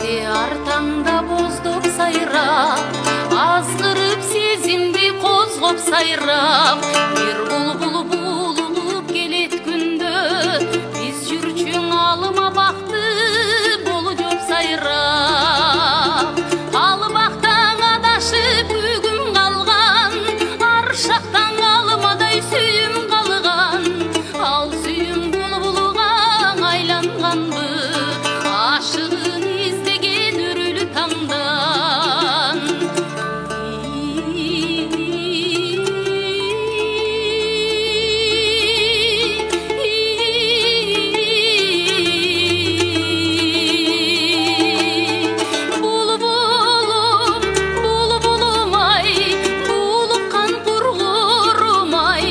кечте артаңда боздоп сайрап, азгырып сезимди козгоп сайрап, бир булбул булуп келет күндө, биз жүрчүң алыма бакты болу жоп сайрап. Ал бактан адашып бүгүн калган, аршактан алымадай сүйүм калган, ал сүйүм булбулга айланганбы, ашыгын издеген өрүлү таңдан. Булбулум ай, булуккан кургурум ай,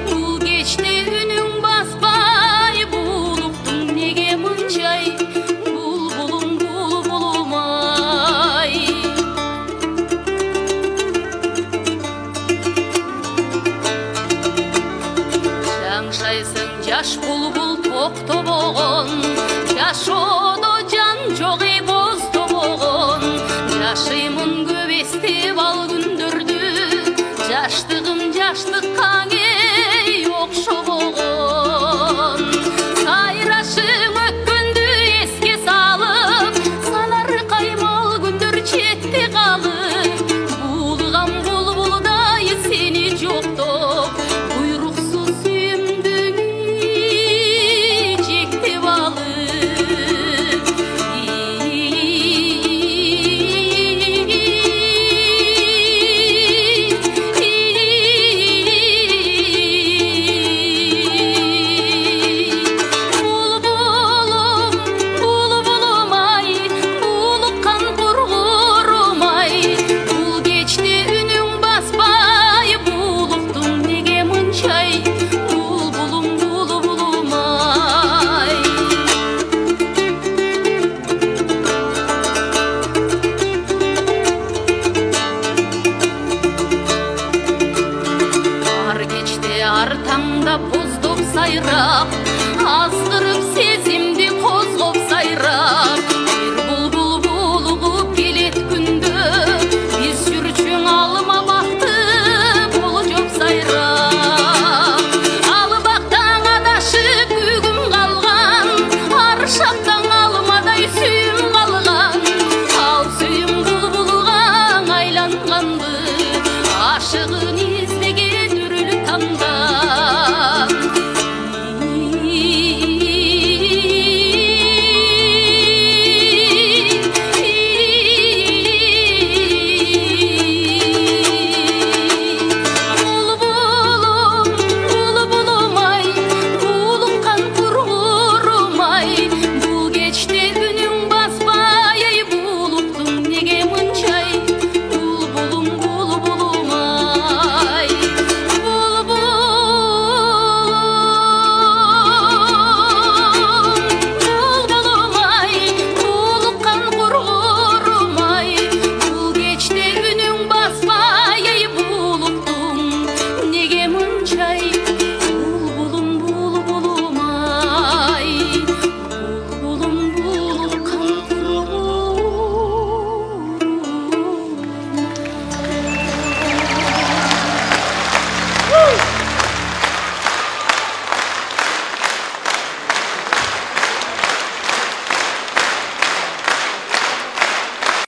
бул кечте үнүң баспай, булуктуң неге мынчай, булбулум ай. Жаңшайсың жаш булбул токтобогон, жашоодо жан жок эй бозтобогон, жашыймын көп эстеп ал күндөрдү, жаштыгым жаштыкка эй окшобогон. Сайрашың өткөндү эске салып, санар каймал күндөр четте калып, булган булбулдай сени жоктоп, буйруксуз сүйүмдү жектеп алып. Булбулум ай, булуккан кургурум ай, бул кечте үнүң баспай, булуктуң неге мынчай, булбулум ай. Ар кечте артаңда боздоп сайрап,